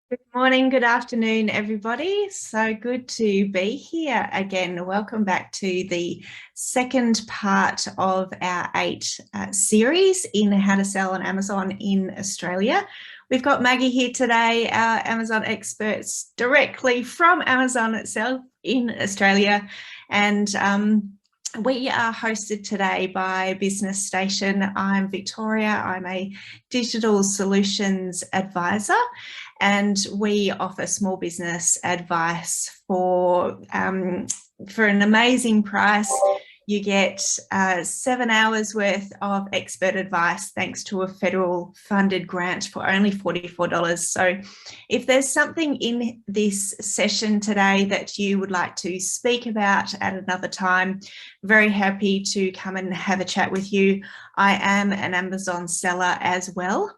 Good morning, good afternoon, everybody. So good to be here again. Welcome back to the second part of our eight series in how to sell on Amazon in Australia. We've got Maggie here today, our Amazon experts directly from Amazon itself in Australia. And we are hosted today by Business Station. I'm Victoria. I'm a digital solutions advisor, and we offer small business advice for an amazing price. You get 7 hours worth of expert advice thanks to a federal funded grant for only $44. So if there's something in this session today that you would like to speak about at another time, very happy to come and have a chat with you. I am an Amazon seller as well.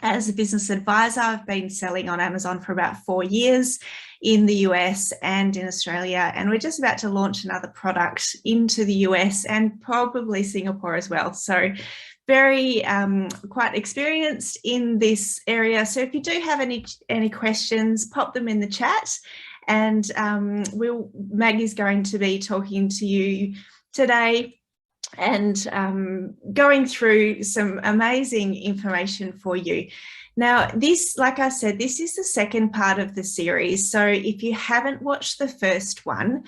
As a business advisor, I've been selling on Amazon for about 4 years in the US and in Australia, and we're just about to launch another product into the US and probably Singapore as well. So very quite experienced in this area. So if you do have any questions, pop them in the chat, and Maggie's going to be talking to you today and going through some amazing information for you. Now, this, like I said, this is the second part of the series. So if you haven't watched the first one,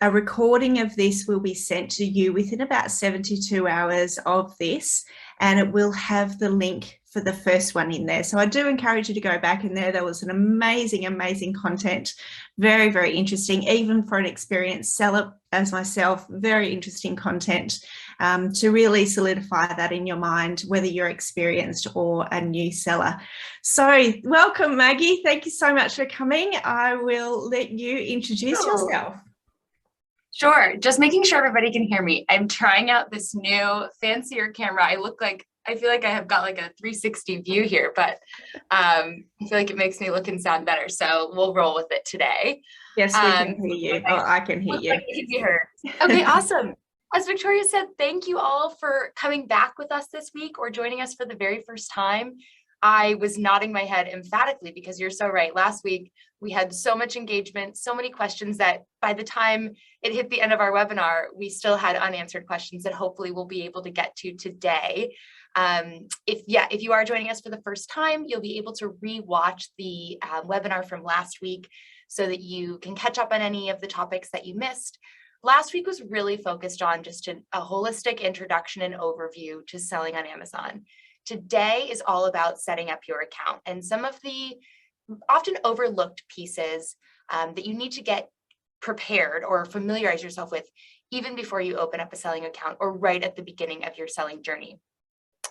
a recording of this will be sent to you within about 72 hours of this, and it will have the link for the first one in there. So I do encourage you to go back in there. There was an amazing content, very, very interesting, even for an experienced seller as myself, very interesting content to really solidify that in your mind, whether you're experienced or a new seller. So welcome, Maggie. Thank you so much for coming. I will let you introduce yourself. Sure. Just making sure everybody can hear me. I'm trying out this new fancier camera. I feel like I have got like a 360 view here, but I feel like it makes me look and sound better. So we'll roll with it today. Yes, we can hear you. I can hear you. Like it can be heard. Okay, awesome. As Victoria said, thank you all for coming back with us this week or joining us for the very first time. I was nodding my head emphatically because you're so right. Last week, we had so much engagement, so many questions that by the time it hit the end of our webinar, we still had unanswered questions that hopefully we'll be able to get to today. If you are joining us for the first time, you'll be able to re-watch the webinar from last week so that you can catch up on any of the topics that you missed. Last week was really focused on just a holistic introduction and overview to selling on Amazon. Today is all about setting up your account and some of the often overlooked pieces that you need to get prepared or familiarize yourself with even before you open up a selling account or right at the beginning of your selling journey.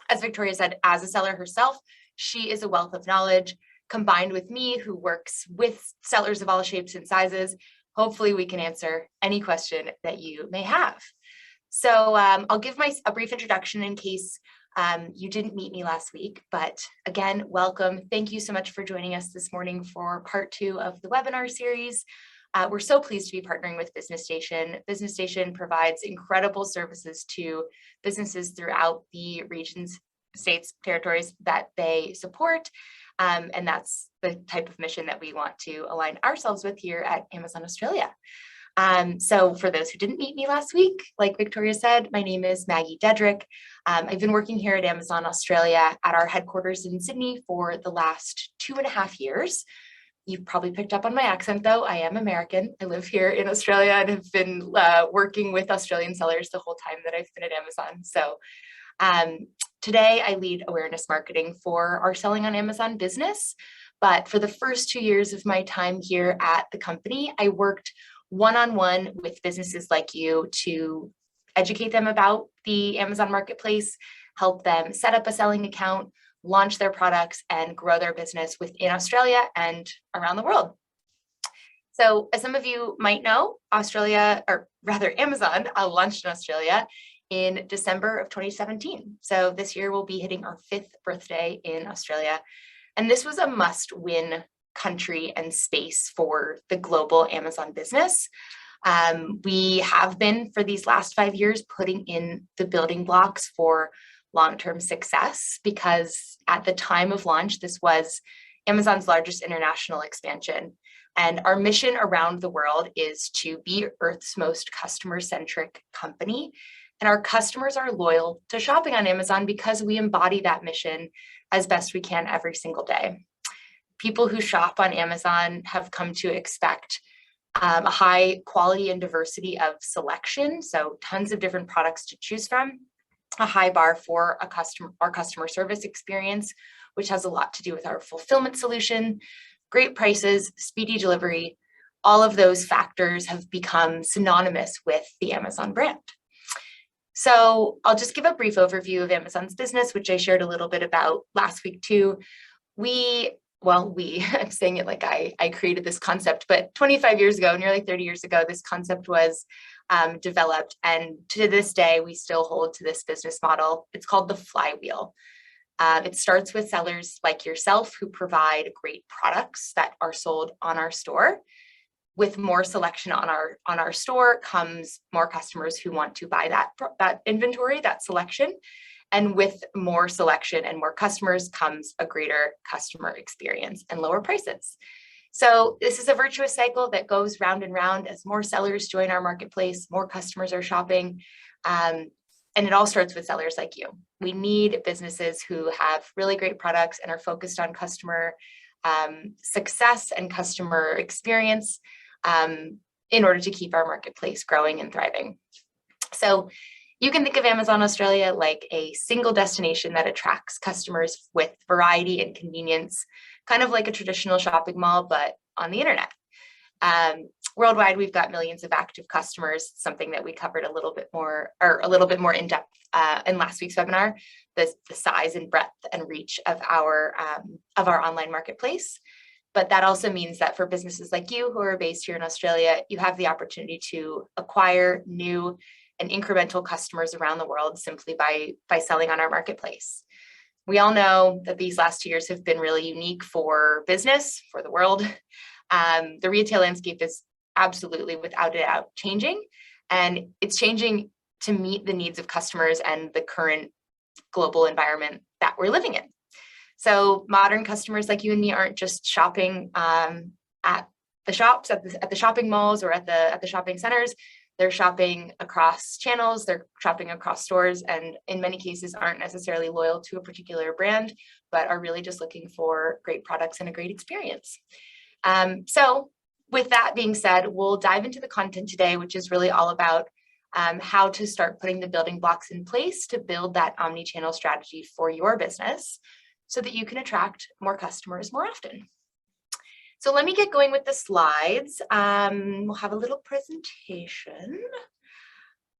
As Victoria said, as a seller herself, she is a wealth of knowledge. Combined with me, who works with sellers of all shapes and sizes, hopefully we can answer any question that you may have. So I'll give a brief introduction in case you didn't meet me last week, but again, welcome. Thank you so much for joining us this morning for part 2 of the webinar series. We're so pleased to be partnering with Business Station. Business Station provides incredible services to businesses throughout the regions, states, territories that they support. And that's the type of mission that we want to align ourselves with here at Amazon Australia. So for those who didn't meet me last week, like Victoria said, my name is Maggie Deadrick. I've been working here at Amazon Australia at our headquarters in Sydney for the last 2.5 years. You've probably picked up on my accent though. I am American. I live here in Australia and have been working with Australian sellers the whole time that I've been at Amazon. So today I lead awareness marketing for our Selling on Amazon business. But for the first 2 years of my time here at the company, I worked one-on-one with businesses like you to educate them about the Amazon marketplace, help them set up a selling account, launch their products, and grow their business within Australia and around the world. So as some of you might know, Amazon launched in Australia in December of 2017. So this year we'll be hitting our 5th birthday in Australia. And this was a must-win country and space for the global Amazon business. We have been, for these last 5 years, putting in the building blocks for long-term success, because at the time of launch, this was Amazon's largest international expansion. And our mission around the world is to be Earth's most customer-centric company. And our customers are loyal to shopping on Amazon because we embody that mission as best we can every single day. People who shop on Amazon have come to expect a high quality and diversity of selection, so tons of different products to choose from, a high bar for our customer service experience, which has a lot to do with our fulfillment solution, great prices, speedy delivery. All of those factors have become synonymous with the Amazon brand. So I'll just give a brief overview of Amazon's business, which I shared a little bit about last week too. I'm saying it like I created this concept, but 25 years ago, nearly 30 years ago, this concept was developed. And to this day, we still hold to this business model. It's called the flywheel. It starts with sellers like yourself who provide great products that are sold on our store. With more selection on our store comes more customers who want to buy that inventory, that selection. And with more selection and more customers comes a greater customer experience and lower prices. So this is a virtuous cycle that goes round and round as more sellers join our marketplace, more customers are shopping. And it all starts with sellers like you. We need businesses who have really great products and are focused on customer success and customer experience in order to keep our marketplace growing and thriving. So you can think of Amazon Australia like a single destination that attracts customers with variety and convenience, kind of like a traditional shopping mall, but on the internet. Worldwide, we've got millions of active customers, something that we covered a little bit more in depth in last week's webinar, the size and breadth and reach of our online marketplace. But that also means that for businesses like you who are based here in Australia, you have the opportunity to acquire new and incremental customers around the world simply by selling on our marketplace. We all know that these last 2 years have been really unique for business, for the world. The retail landscape is absolutely, without a doubt, changing, and it's changing to meet the needs of customers and the current global environment that we're living in. So modern customers like you and me aren't just shopping at the shops, at the shopping malls or at the shopping centers. They're shopping across channels, they're shopping across stores, and in many cases aren't necessarily loyal to a particular brand, but are really just looking for great products and a great experience. So with that being said, we'll dive into the content today, which is really all about how to start putting the building blocks in place to build that omni-channel strategy for your business so that you can attract more customers more often. So let me get going with the slides. We'll have a little presentation.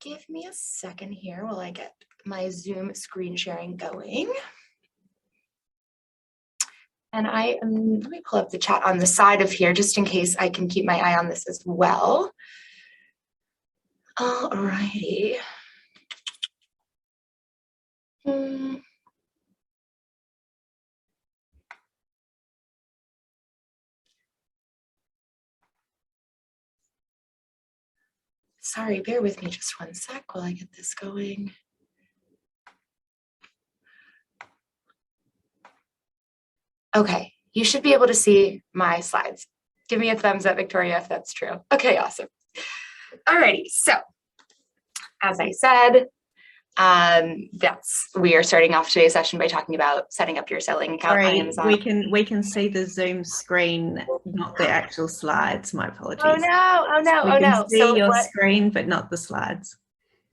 Give me a second here while I get my Zoom screen sharing going. And let me pull up the chat on the side of here just in case I can keep my eye on this as well. All righty. Sorry, bear with me just one sec while I get this going. Okay, you should be able to see my slides. Give me a thumbs up, Victoria, if that's true. Okay, awesome. Alrighty, so as I said, we are starting off today's session by talking about setting up your selling account on Amazon. We can see the Zoom screen, not the actual slides. My apologies. Oh no! We can see your screen, but not the slides.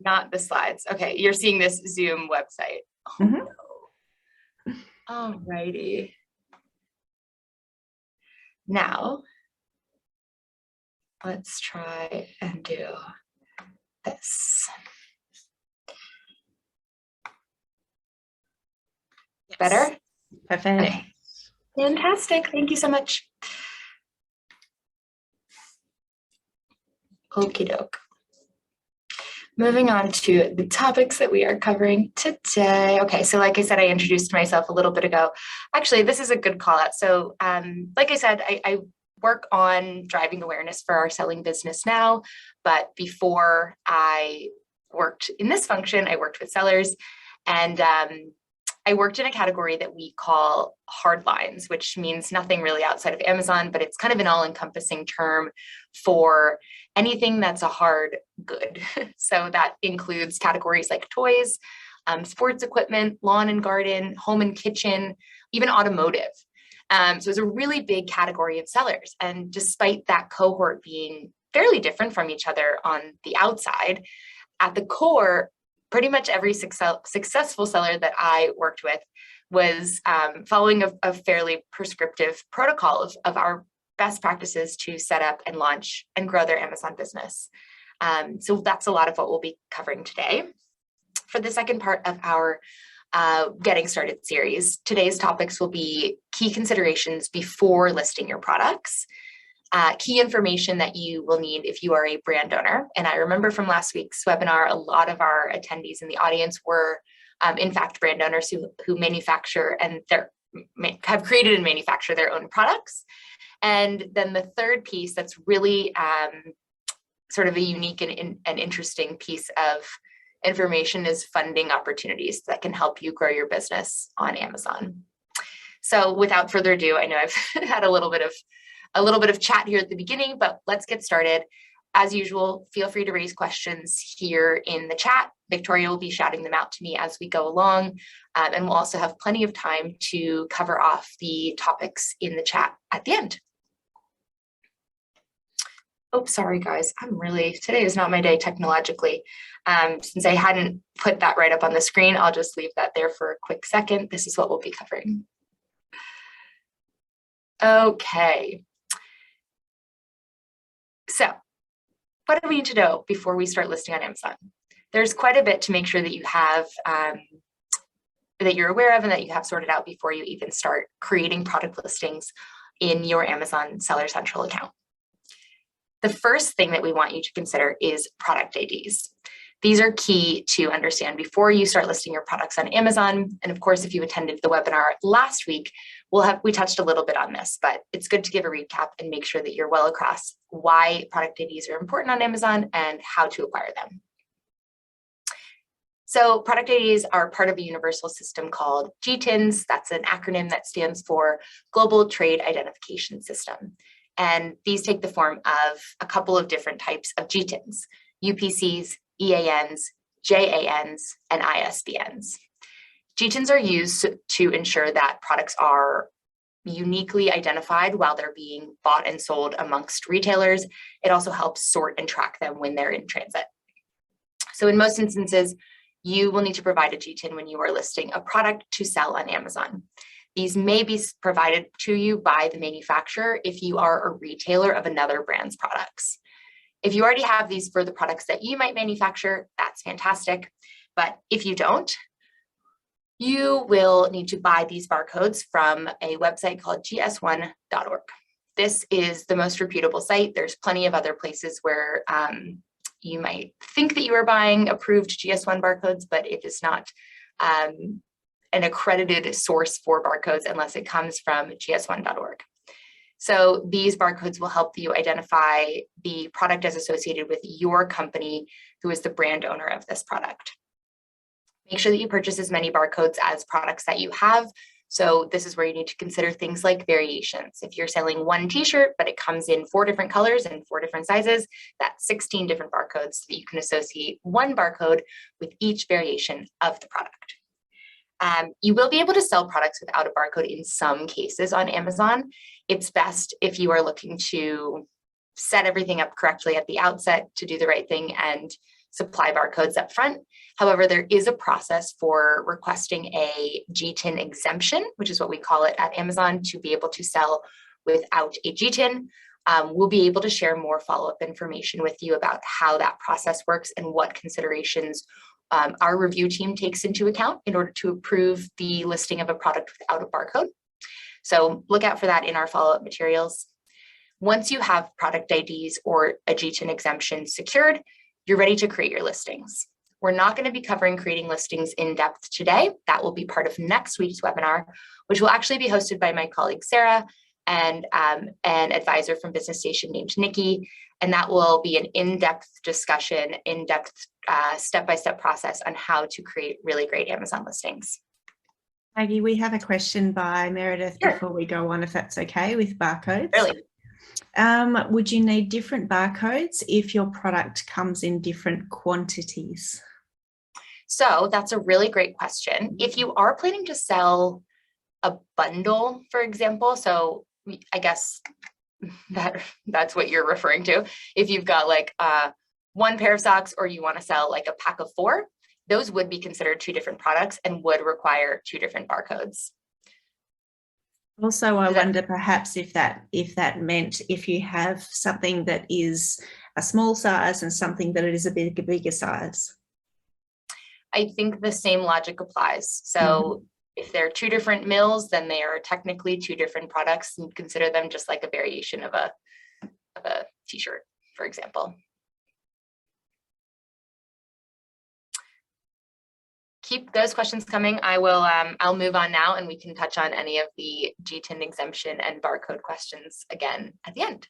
Not the slides. Okay, you're seeing this Zoom website. Oh, no. Alrighty. Now, let's try and do this. Better? Perfect. Okay. Fantastic. Thank you so much. Okie doke. Moving on to the topics that we are covering today. Okay, so like I said, I introduced myself a little bit ago. Actually, this is a good call out. So like I said, I work on driving awareness for our selling business now, but before I worked in this function, I worked with sellers, and I worked in a category that we call hard lines, which means nothing really outside of Amazon, but it's kind of an all-encompassing term for anything that's a hard good. So that includes categories like toys, sports equipment, lawn and garden, home and kitchen, even automotive. So it's a really big category of sellers. And despite that cohort being fairly different from each other on the outside, at the core, pretty much every successful seller that I worked with was following a fairly prescriptive protocol of our best practices to set up and launch and grow their Amazon business. So that's a lot of what we'll be covering today. For the second part of our Getting Started series, today's topics will be key considerations before listing your products, key information that you will need if you are a brand owner. And I remember from last week's webinar, a lot of our attendees in the audience were, in fact, brand owners who manufacture and have created and manufacture their own products. And then the third piece that's really sort of a unique and interesting piece of information is funding opportunities that can help you grow your business on Amazon. So without further ado, I know I've had a little bit of chat here at the beginning, but let's get started. As usual, feel free to raise questions here in the chat. Victoria will be shouting them out to me as we go along, and we'll also have plenty of time to cover off the topics in the chat at the end. Oh, sorry guys, today is not my day technologically. Since I hadn't put that right up on the screen, I'll just leave that there for a quick second. This is what we'll be covering. Okay. So what do we need to know before we start listing on Amazon? There's quite a bit to make sure that you have, that you're aware of and that you have sorted out before you even start creating product listings in your Amazon Seller Central account. The first thing that we want you to consider is product IDs. These are key to understand before you start listing your products on Amazon. And of course, if you attended the webinar last week, we touched a little bit on this, but it's good to give a recap and make sure that you're well across why product IDs are important on Amazon and how to acquire them. So product IDs are part of a universal system called GTINs. That's an acronym that stands for Global Trade Identification System. And these take the form of a couple of different types of GTINs: UPCs, EANs, JANs, and ISBNs. GTINs are used to ensure that products are uniquely identified while they're being bought and sold amongst retailers. It also helps sort and track them when they're in transit. So in most instances, you will need to provide a GTIN when you are listing a product to sell on Amazon. These may be provided to you by the manufacturer if you are a retailer of another brand's products. If you already have these for the products that you might manufacture, that's fantastic. But if you don't, you will need to buy these barcodes from a website called gs1.org. This is the most reputable site. There's plenty of other places where you might think that you are buying approved GS1 barcodes, but it is not an accredited source for barcodes unless it comes from gs1.org. So these barcodes will help you identify the product as associated with your company, who is the brand owner of this product. Make sure that you purchase as many barcodes as products that you have. So this is where you need to consider things like variations. If you're selling one t-shirt, but it comes in 4 different colors and 4 different sizes, that's 16 different barcodes that you can associate one barcode with each variation of the product. You will be able to sell products without a barcode in some cases on Amazon. It's best if you are looking to set everything up correctly at the outset to do the right thing and supply barcodes up front. However, there is a process for requesting a GTIN exemption, which is what we call it at Amazon, to be able to sell without a GTIN. We'll be able to share more follow-up information with you about how that process works and what considerations our review team takes into account in order to approve the listing of a product without a barcode. So look out for that in our follow-up materials. Once you have product IDs or a GTIN exemption secured, you're ready to create your listings. We're not going to be covering creating listings in depth today. That will be part of next week's webinar, which will actually be hosted by my colleague Sarah and an advisor from Business Station named Nikki. And that will be an in-depth discussion, in-depth step-by-step process on how to create really great Amazon listings. Maggie, we have a question by Meredith Sure. before we go on, if that's okay, with barcodes. Really? Would you need different barcodes if your product comes in different quantities? So that's a really great question. If you are planning to sell a bundle, for example, so I guess that's what you're referring to. If you've got like one pair of socks, or you want to sell like a pack of 4, those would be considered 2 different products and would require 2 different barcodes. Also, I wonder perhaps if that meant if you have something that is a small size and something that it is a bigger size. I think the same logic applies. So if they're 2 different mills, then they are technically 2 different products, and consider them just like a variation of a t-shirt, for example. Keep those questions coming. I'll move on now, and we can touch on any of the GTIN exemption and barcode questions again at the end.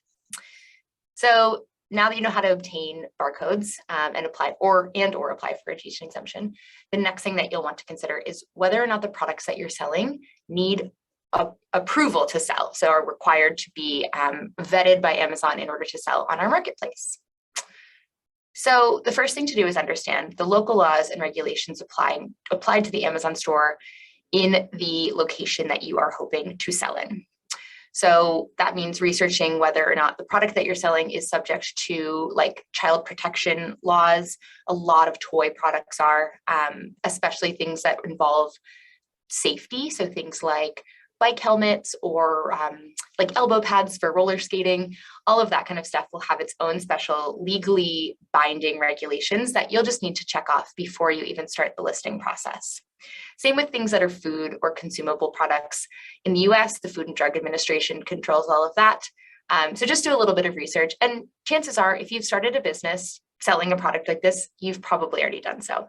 So now that you know how to obtain barcodes and apply or apply for a GTIN exemption, the next thing that you'll want to consider is whether or not the products that you're selling need approval to sell, so are required to be vetted by Amazon in order to sell on our marketplace. So the first thing to do is understand the local laws and regulations applied to the Amazon store in the location that you are hoping to sell in. So that means researching whether or not the product that you're selling is subject to like child protection laws. A lot of toy products are, especially things that involve safety. So things like bike helmets or like elbow pads for roller skating, all of that kind of stuff will have its own special legally binding regulations that you'll just need to check off before you even start the listing process. Same with things that are food or consumable products. In the US, the Food and Drug Administration controls all of that. So just do a little bit of research, and chances are if you've started a business selling a product like this, you've probably already done so.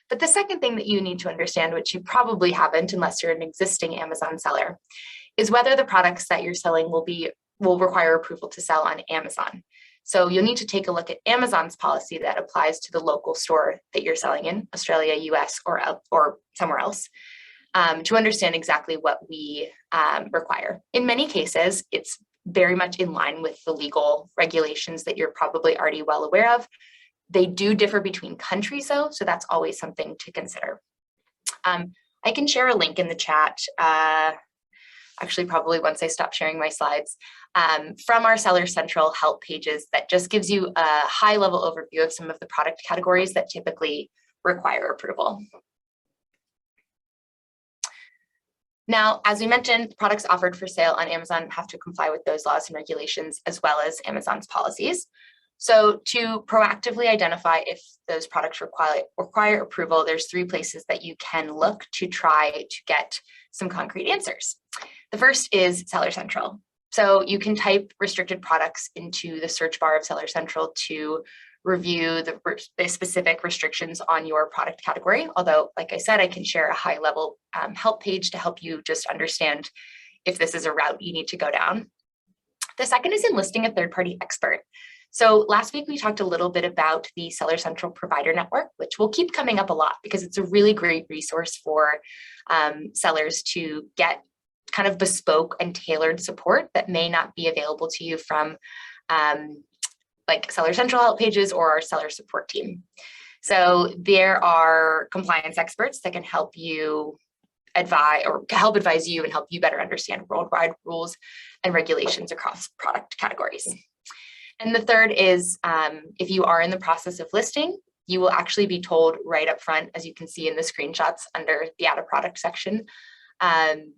But the second thing that you need to understand, which you probably haven't unless you're an existing Amazon seller, is whether the products that you're selling will require approval to sell on Amazon. So you'll need to take a look at Amazon's policy that applies to the local store that you're selling in, Australia, US, or somewhere else, to understand exactly what we require. In many cases, it's very much in line with the legal regulations that you're probably already well aware of. They do differ between countries though, so that's always something to consider. I can share a link in the chat, actually probably once I stop sharing my slides, from our Seller Central help pages that just gives you a high level overview of some of the product categories that typically require approval. Now, as we mentioned, products offered for sale on Amazon have to comply with those laws and regulations as well as Amazon's policies. So to proactively identify if those products require approval, there's 3 places that you can look to try to get some concrete answers. The first is Seller Central. So you can type restricted products into the search bar of Seller Central to review the specific restrictions on your product category. Although, like I said, I can share a high level help page to help you just understand if this is a route you need to go down. The second is enlisting a third-party expert. So last week we talked a little bit about the Seller Central Provider Network, which will keep coming up a lot because it's a really great resource for sellers to get kind of bespoke and tailored support that may not be available to you from like Seller Central help pages or our seller support team. So there are compliance experts that can help you advise you and help you better understand worldwide rules and regulations across product categories. And the third is if you are in the process of listing, you will actually be told right up front, as you can see in the screenshots under the Add a Product section,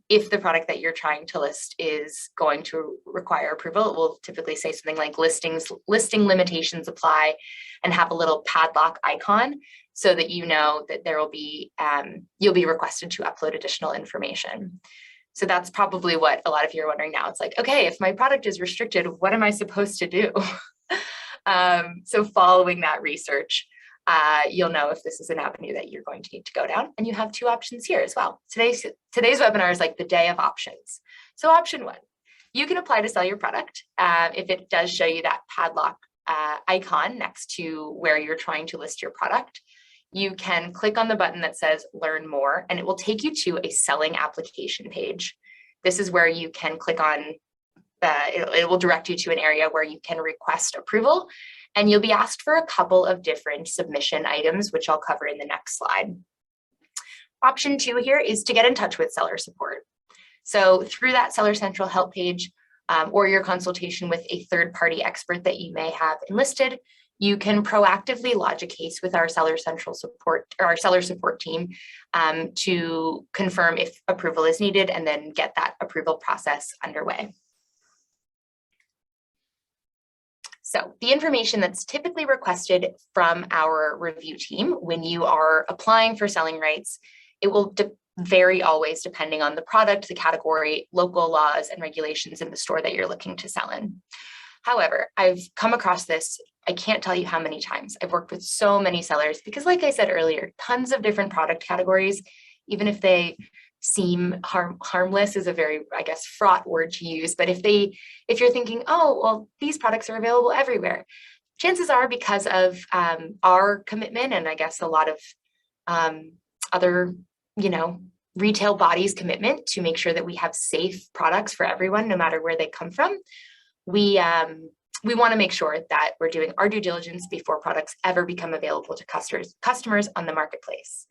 if the product that you're trying to list is going to require approval. It will typically say something like listing limitations apply and have a little padlock icon so that you know that there will be, you'll be requested to upload additional information. So that's probably what a lot of you are wondering now. It's like, okay, if my product is restricted, what am I supposed to do? So following that research, you'll know if this is an avenue that you're going to need to go down. And you have 2 options here as well. Today's webinar is like the day of options. So option 1, you can apply to sell your product. If it does show you that padlock icon next to where you're trying to list your product, you can click on the button that says Learn More, and it will take you to a selling application page. This is where you can click on, it will direct you to an area where you can request approval, and you'll be asked for a couple of different submission items, which I'll cover in the next slide. Option 2 here is to get in touch with seller support. So through that Seller Central help page, or your consultation with a third-party expert that you may have enlisted, you can proactively lodge a case with our Seller Central support or our seller support team to confirm if approval is needed and then get that approval process underway. So the information that's typically requested from our review team when you are applying for selling rights, it will vary always depending on the product, the category, local laws and regulations in the store that you're looking to sell in. However, I've come across this, I can't tell you how many times. I've worked with so many sellers because, like I said earlier, tons of different product categories, even if they seem harmless is a very, I guess, fraught word to use. But if you're thinking, oh, well, these products are available everywhere, chances are because of our commitment, and I guess a lot of other, retail bodies' commitment to make sure that we have safe products for everyone, no matter where they come from. We want to make sure that we're doing our due diligence before products ever become available to customers on the marketplace.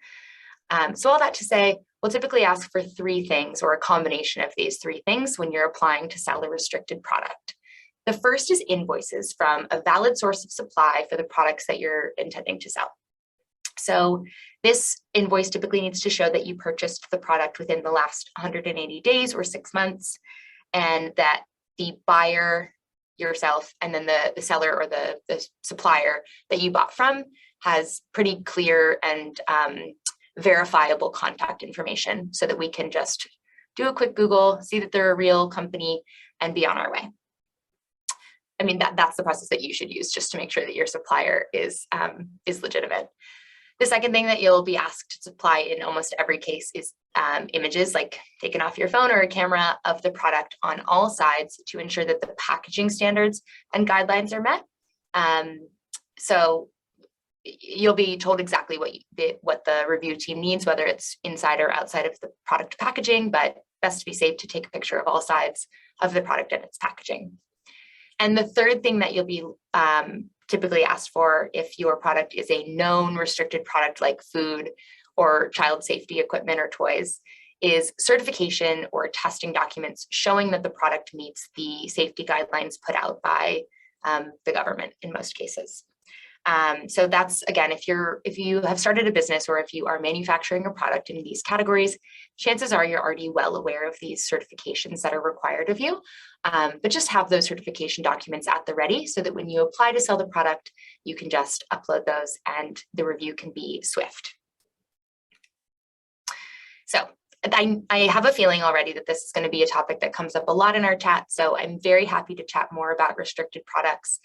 So all that to say, we'll typically ask for 3 things or a combination of these 3 things when you're applying to sell a restricted product. The first is invoices from a valid source of supply for the products that you're intending to sell. So this invoice typically needs to show that you purchased the product within the last 180 days or 6 months, and that the buyer, yourself, and then the seller or the supplier that you bought from has pretty clear and verifiable contact information so that we can just do a quick Google, see that they're a real company, and be on our way. I mean, that's the process that you should use just to make sure that your supplier is legitimate. The second thing that you'll be asked to supply in almost every case is images, like taken off your phone or a camera of the product on all sides to ensure that the packaging standards and guidelines are met. So you'll be told exactly what the review team needs, whether it's inside or outside of the product packaging, but best to be safe to take a picture of all sides of the product and its packaging. And the third thing that you'll be typically asked for if your product is a known restricted product like food or child safety equipment or toys is certification or testing documents showing that the product meets the safety guidelines put out by the government in most cases. So that's, again, if you have started a business or if you are manufacturing a product in these categories, chances are you're already well aware of these certifications that are required of you. But just have those certification documents at the ready so that when you apply to sell the product, you can just upload those and the review can be swift. So I have a feeling already that this is going to be a topic that comes up a lot in our chat. So I'm very happy to chat more about restricted products.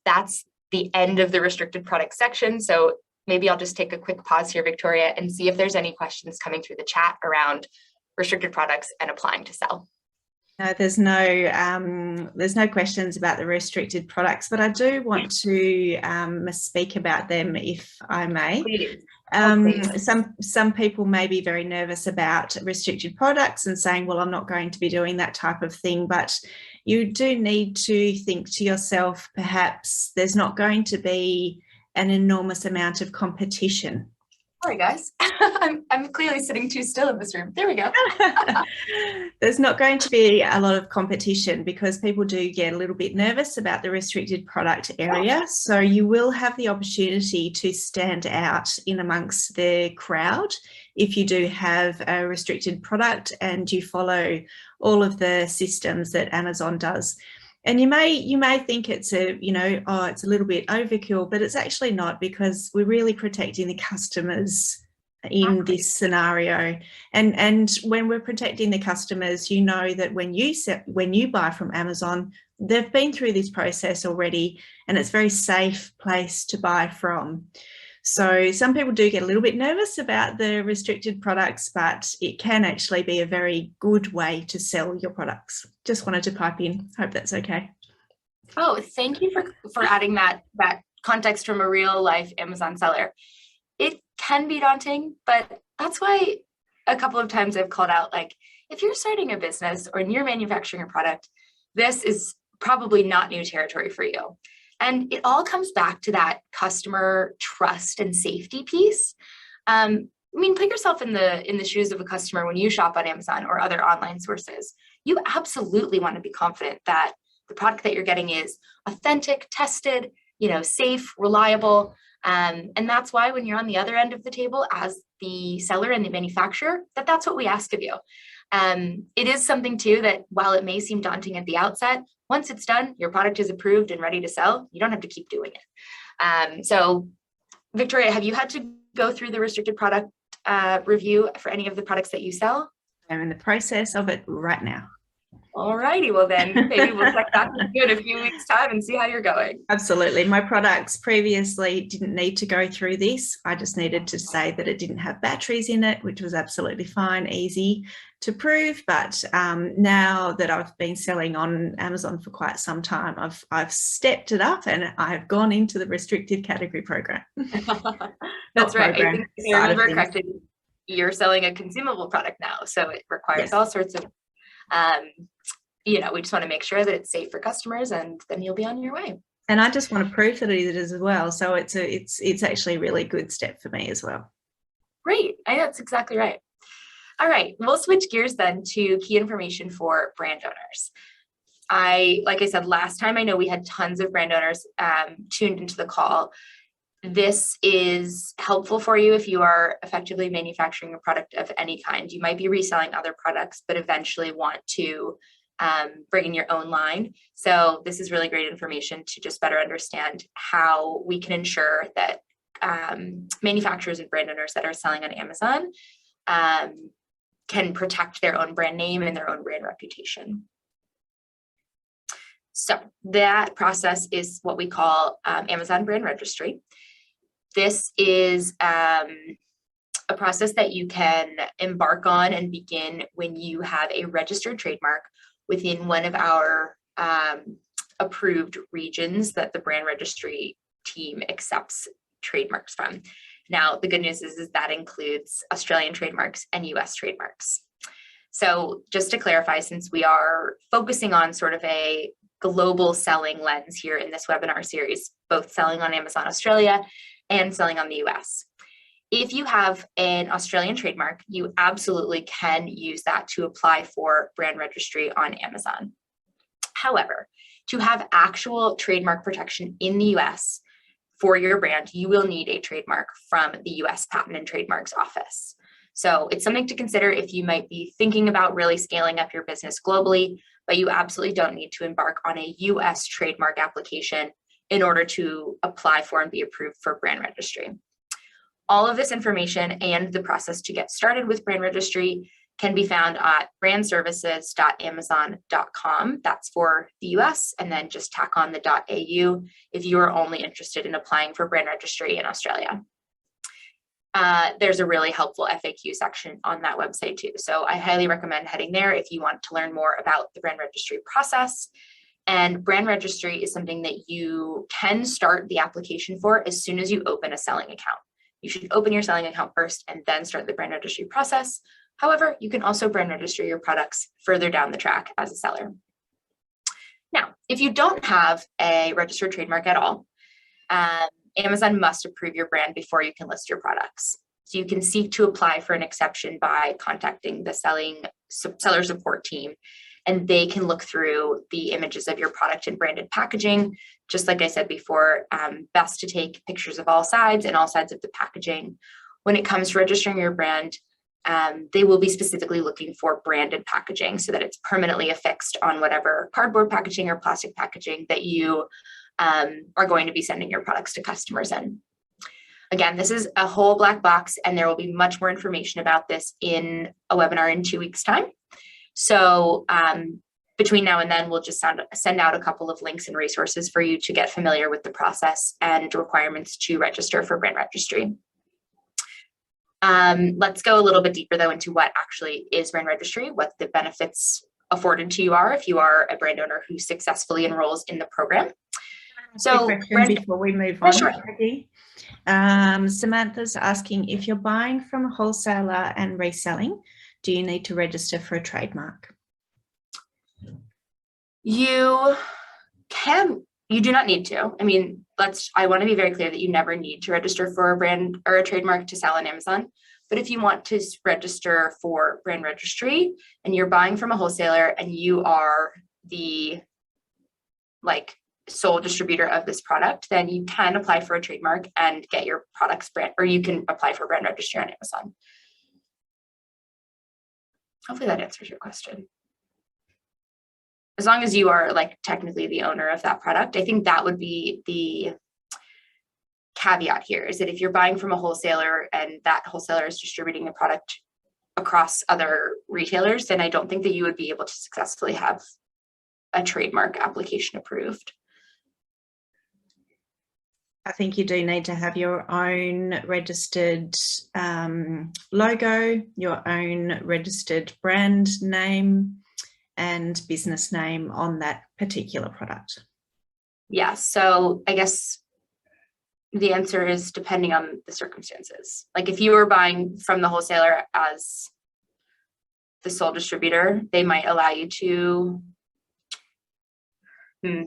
That's the end of the restricted product section. So maybe I'll just take a quick pause here, Victoria, and see if there's any questions coming through the chat around restricted products and applying to sell. No, there's no questions about the restricted products, but I do want to speak about them if I may. Please. Some people may be very nervous about restricted products and saying, well, I'm not going to be doing that type of thing, but you do need to think to yourself, perhaps there's not going to be an enormous amount of competition. Sorry, guys. I'm clearly sitting too still in this room. There we go. There's not going to be a lot of competition because people do get a little bit nervous about the restricted product area. So you will have the opportunity to stand out in amongst the crowd if you do have a restricted product and you follow all of the systems that Amazon does. And you may think it's it's a little bit overkill, but it's actually not, because we're really protecting the customers in this scenario. And when we're protecting the customers, you know that when you buy from Amazon, they've been through this process already, and it's a very safe place to buy from. So some people do get a little bit nervous about the restricted products, but it can actually be a very good way to sell your products. Just wanted to pipe in. Hope that's okay. Oh, thank you for adding that context from a real life Amazon seller. it can be daunting, but that's why a couple of times I've called out, like, if you're starting a business or you're manufacturing a product, this is probably not new territory for you. And it all comes back to that customer trust and safety piece. Put yourself in the shoes of a customer when you shop on Amazon or other online sources. You absolutely want to be confident that the product that you're getting is authentic, tested, safe, reliable. And that's why when you're on the other end of the table as the seller and the manufacturer, that's what we ask of you. It is something too that while it may seem daunting at the outset, once it's done, your product is approved and ready to sell, you don't have to keep doing it. So Victoria, have you had to go through the restricted product review for any of the products that you sell? I'm in the process of it right now. All righty, well then maybe we'll check back with you in a few weeks' time and see how you're going. Absolutely. My products previously didn't need to go through this. I just needed to say that it didn't have batteries in it, which was absolutely fine, easy to prove. But now that I've been selling on Amazon for quite some time, I've stepped it up and I've gone into the restricted category program. That's right. I think if I remember correctly, you're selling a consumable product now, so it requires all sorts of we just want to make sure that it's safe for customers, and then you'll be on your way. And I just want to prove that it is as well. So it's actually a really good step for me as well. Great. That's exactly right. All right. We'll switch gears then to key information for brand owners. Like I said last time, I know we had tons of brand owners tuned into the call. This is helpful for you if you are effectively manufacturing a product of any kind. You might be reselling other products, but eventually want to bring in your own line. So this is really great information to just better understand how we can ensure that manufacturers and brand owners that are selling on Amazon can protect their own brand name and their own brand reputation. So that process is what we call Amazon Brand Registry. This is a process that you can embark on and begin when you have a registered trademark within one of our approved regions that the brand registry team accepts trademarks from. Now, the good news is that includes Australian trademarks and US trademarks. So just to clarify, since we are focusing on sort of a global selling lens here in this webinar series, both selling on Amazon Australia and selling on the US. If you have an Australian trademark, you absolutely can use that to apply for brand registry on Amazon. However, to have actual trademark protection in the US for your brand, you will need a trademark from the US Patent and Trademarks Office. So it's something to consider if you might be thinking about really scaling up your business globally, but you absolutely don't need to embark on a US trademark application in order to apply for and be approved for brand registry. All of this information and the process to get started with brand registry can be found at brandservices.amazon.com. That's for the US, and then just tack on the .au if you are only interested in applying for brand registry in Australia. There's a really helpful FAQ section on that website too. So I highly recommend heading there if you want to learn more about the brand registry process. And brand registry is something that you can start the application for as soon as you open a selling account. You should open your selling account first and then start the brand registry process. However, you can also brand register your products further down the track as a seller. Now, if you don't have a registered trademark at all, Amazon must approve your brand before you can list your products. So you can seek to apply for an exception by contacting the seller support team, and they can look through the images of your product in branded packaging. Just like I said before, best to take pictures of all sides and all sides of the packaging. When it comes to registering your brand, they will be specifically looking for branded packaging so that it's permanently affixed on whatever cardboard packaging or plastic packaging that you are going to be sending your products to customers in. Again, this is a whole black box, and there will be much more information about this in a webinar in 2 weeks' time. So between now and then, we'll just send out a couple of links and resources for you to get familiar with the process and requirements to register for brand registry. Let's go a little bit deeper though into what actually is brand registry, what the benefits afforded to you are if you are a brand owner who successfully enrolls in the program. So question before we move on, sure. Maggie. Samantha's asking, if you're buying from a wholesaler and reselling, do you need to register for a trademark? You do not need to. I mean, I want to be very clear that you never need to register for a brand or a trademark to sell on Amazon. But if you want to register for brand registry and you're buying from a wholesaler and you are the sole distributor of this product, then you can apply for a trademark and get your product's brand, or you can apply for brand registry on Amazon. Hopefully that answers your question. As long as you are technically the owner of that product, I think that would be the caveat here, is that if you're buying from a wholesaler and that wholesaler is distributing the product across other retailers, then I don't think that you would be able to successfully have a trademark application approved. I think you do need to have your own registered logo, your own registered brand name and business name on that particular product. Yeah, so I guess the answer is depending on the circumstances. If you were buying from the wholesaler as the sole distributor, they might allow you to, I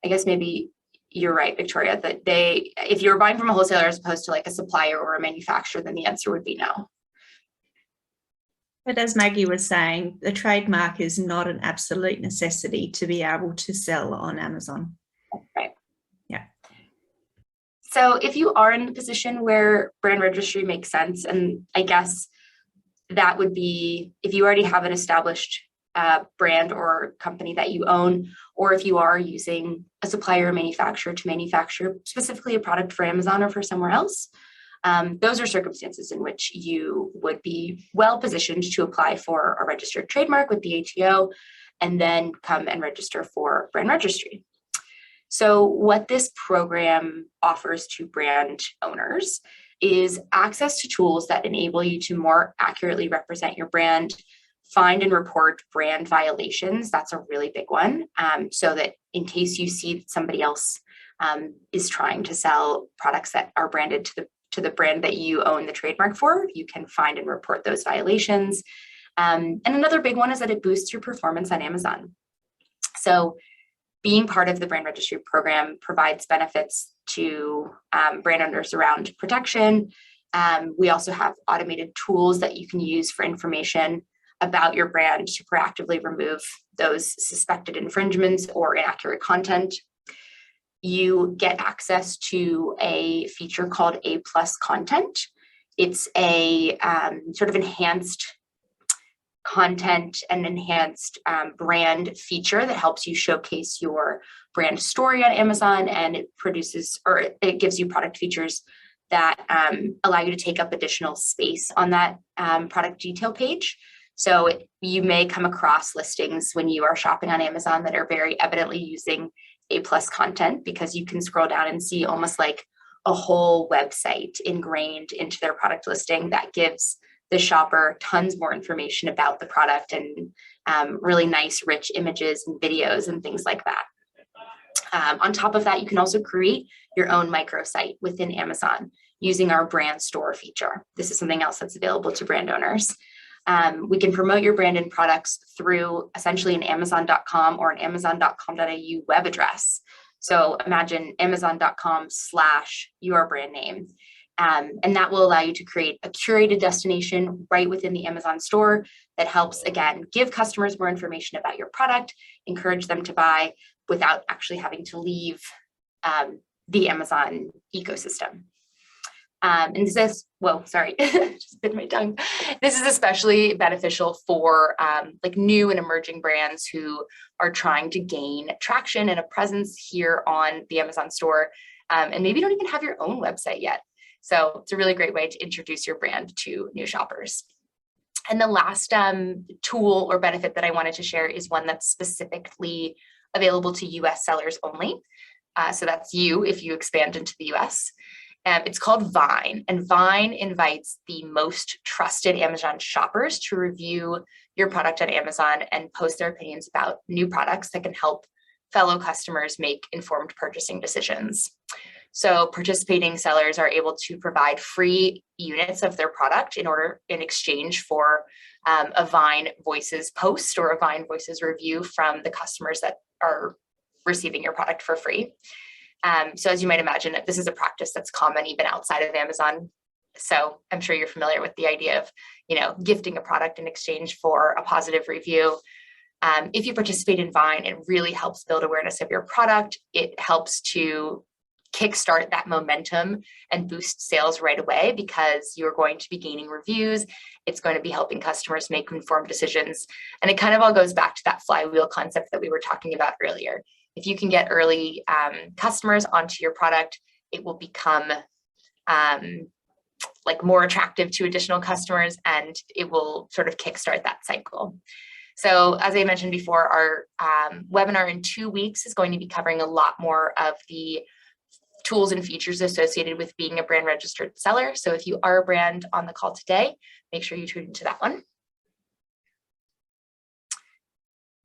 guess maybe you're right, Victoria, that if you're buying from a wholesaler as opposed to a supplier or a manufacturer, then the answer would be no. But as Maggie was saying, the trademark is not an absolute necessity to be able to sell on Amazon. Right. Yeah. So if you are in the position where brand registry makes sense, and I guess that would be if you already have an established brand or company that you own, or if you are using a supplier or manufacturer to manufacture specifically a product for Amazon or for somewhere else, those are circumstances in which you would be well positioned to apply for a registered trademark with the ATO and then come and register for brand registry. So what this program offers to brand owners is access to tools that enable you to more accurately represent your brand, find and report brand violations. That's a really big one. So that in case you see that somebody else is trying to sell products that are branded to the brand that you own the trademark for, you can find and report those violations. And another big one is that it boosts your performance on Amazon. So being part of the brand registry program provides benefits to brand owners around protection. We also have automated tools that you can use for information about your brand to proactively remove those suspected infringements or inaccurate content. You get access to a feature called A+ content. It's a sort of enhanced content and enhanced brand feature that helps you showcase your brand story on Amazon, and it gives you product features that allow you to take up additional space on that product detail page. So you may come across listings when you are shopping on Amazon that are very evidently using A+ content, because you can scroll down and see almost like a whole website ingrained into their product listing that gives the shopper tons more information about the product and really nice, rich images and videos and things like that. On top of that, you can also create your own microsite within Amazon using our brand store feature. This is something else that's available to brand owners. We can promote your brand and products through essentially an Amazon.com or an Amazon.com.au web address. So imagine Amazon.com/your brand name. And that will allow you to create a curated destination right within the Amazon store that helps, again, give customers more information about your product, encourage them to buy without actually having to leave the Amazon ecosystem. And just bit my tongue. This is especially beneficial for new and emerging brands who are trying to gain traction and a presence here on the Amazon store, and maybe don't even have your own website yet. So it's a really great way to introduce your brand to new shoppers. And the last tool or benefit that I wanted to share is one that's specifically available to US sellers only. So that's you if you expand into the US. It's called Vine, and Vine invites the most trusted Amazon shoppers to review your product on Amazon and post their opinions about new products that can help fellow customers make informed purchasing decisions. So participating sellers are able to provide free units of their product in exchange for a Vine Voices post or a Vine Voices review from the customers that are receiving your product for free. So as you might imagine, this is a practice that's common even outside of Amazon. So I'm sure you're familiar with the idea of, gifting a product in exchange for a positive review. If you participate in Vine, it really helps build awareness of your product. It helps to kickstart that momentum and boost sales right away because you're going to be gaining reviews. It's going to be helping customers make informed decisions. And it kind of all goes back to that flywheel concept that we were talking about earlier. If you can get early customers onto your product, it will become more attractive to additional customers, and it will sort of kickstart that cycle. So as I mentioned before, our webinar in 2 weeks is going to be covering a lot more of the tools and features associated with being a brand registered seller. So if you are a brand on the call today, make sure you tune into that one.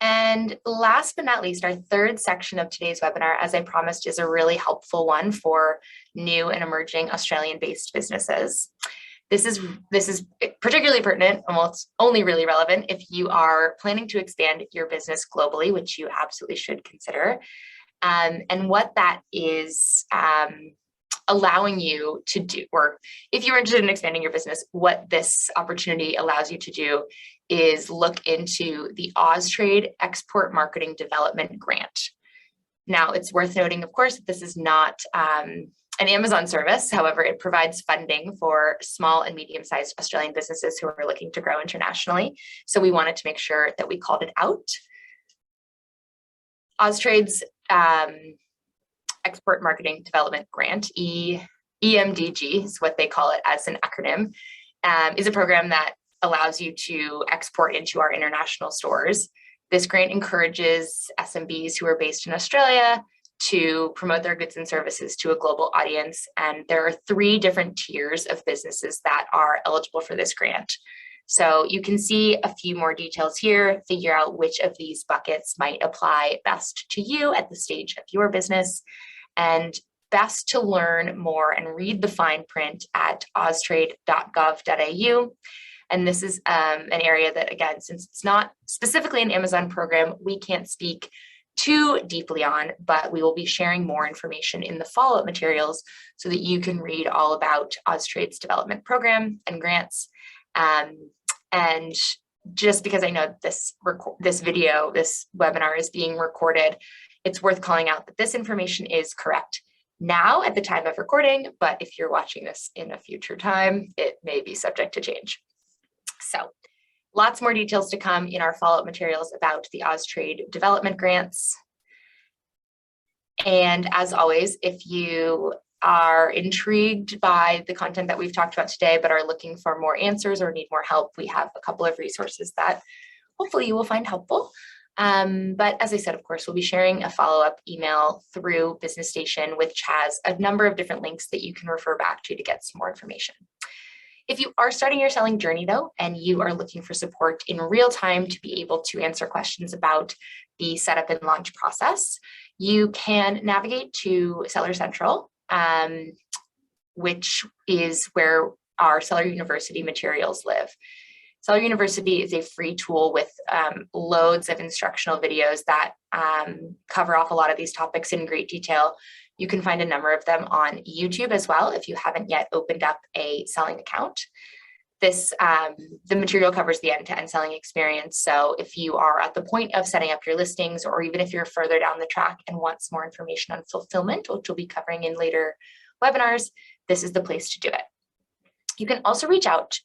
And last but not least, our third section of today's webinar, as I promised, is a really helpful one for new and emerging Australian-based businesses. This is particularly pertinent, and well, it's only really relevant if you are planning to expand your business globally, which you absolutely should consider. And what that is allowing you to do, or if you're interested in expanding your business, what this opportunity allows you to do is look into the Austrade Export Marketing Development Grant. Now, it's worth noting, of course, that this is not an Amazon service. However, it provides funding for small and medium-sized Australian businesses who are looking to grow internationally. So we wanted to make sure that we called it out. Austrade's Export Marketing Development Grant, EMDG is what they call it as an acronym, is a program that allows you to export into our international stores. This grant encourages SMBs who are based in Australia to promote their goods and services to a global audience. And there are 3 different tiers of businesses that are eligible for this grant. So you can see a few more details here, figure out which of these buckets might apply best to you at the stage of your business, and best to learn more and read the fine print at austrade.gov.au. And this is an area that, again, since it's not specifically an Amazon program, we can't speak too deeply on, but we will be sharing more information in the follow-up materials so that you can read all about Austrade's development program and grants. And just because I know this webinar is being recorded, it's worth calling out that this information is correct now at the time of recording, but if you're watching this in a future time, it may be subject to change. So lots more details to come in our follow-up materials about the Austrade development grants. And as always, if you are intrigued by the content that we've talked about today, but are looking for more answers or need more help, we have a couple of resources that hopefully you will find helpful. But as I said, of course, we'll be sharing a follow-up email through Business Station, which has a number of different links that you can refer back to get some more information. If you are starting your selling journey, though, and you are looking for support in real time to be able to answer questions about the setup and launch process, you can navigate to Seller Central, which is where our Seller University materials live. Seller University is a free tool with loads of instructional videos that cover off a lot of these topics in great detail. You can find a number of them on YouTube as well if you haven't yet opened up a selling account. The material covers the end-to-end selling experience. So if you are at the point of setting up your listings, or even if you're further down the track and want some more information on fulfillment, which we'll be covering in later webinars, this is the place to do it. You can also reach out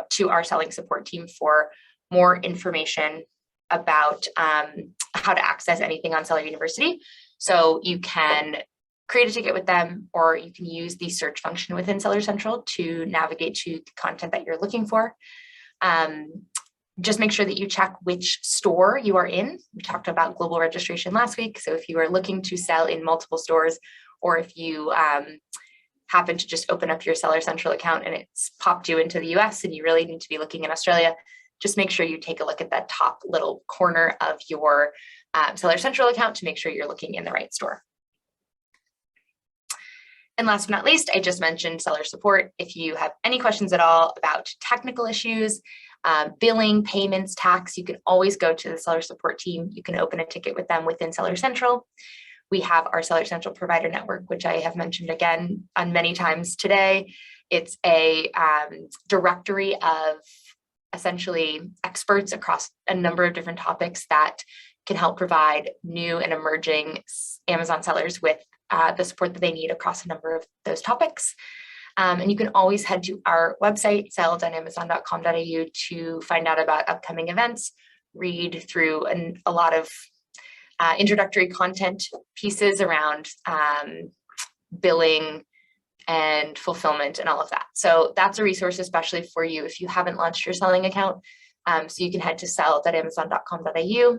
to our selling support team for more information about how to access anything on Seller University. So you can create a ticket with them, or you can use the search function within Seller Central to navigate to the content that you're looking for. Just make sure that you check which store you are in. We talked about global registration last week. So if you are looking to sell in multiple stores, or if you happen to just open up your Seller Central account and it's popped you into the US and you really need to be looking in Australia, just make sure you take a look at that top little corner of your Seller Central account to make sure you're looking in the right store. And last but not least, I just mentioned seller support. If you have any questions at all about technical issues, billing, payments, tax, you can always go to the seller support team. You can open a ticket with them within Seller Central. We have our Seller Central provider network, which I have mentioned again on many times today. It's a directory of essentially experts across a number of different topics that can help provide new and emerging Amazon sellers with the support that they need across a number of those topics. And you can always head to our website, sales.amazon.com.au, to find out about upcoming events, read through a lot of introductory content pieces around billing and fulfillment and all of that. So that's a resource especially for you if you haven't launched your selling account. So you can head to sell.amazon.com.au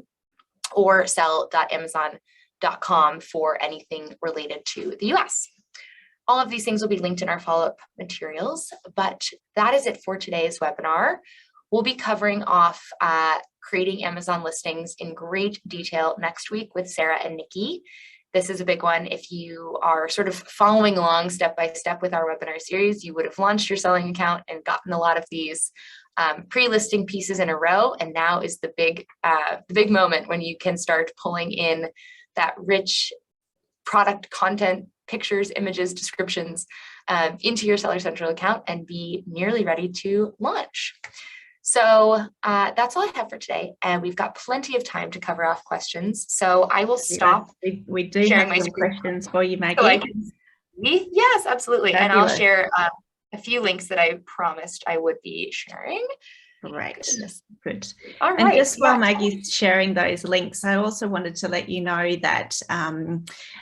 or sell.amazon.com for anything related to the US. All of these things will be linked in our follow-up materials, but that is it for today's webinar. We'll be covering off creating Amazon listings in great detail next week with Sarah and Nikki. This is a big one. If you are sort of following along step by step with our webinar series, you would have launched your selling account and gotten a lot of these pre-listing pieces in a row. And now is the big moment when you can start pulling in that rich product content, pictures, images, descriptions into your Seller Central account and be nearly ready to launch. So that's all I have for today. And we've got plenty of time to cover off questions. So I will stop. We do have some questions for you, Maggie. So yes, absolutely. Fabulous. And I'll share a few links that I promised I would be sharing. Great. Good. All right. And just while Maggie's sharing those links, I also wanted to let you know that,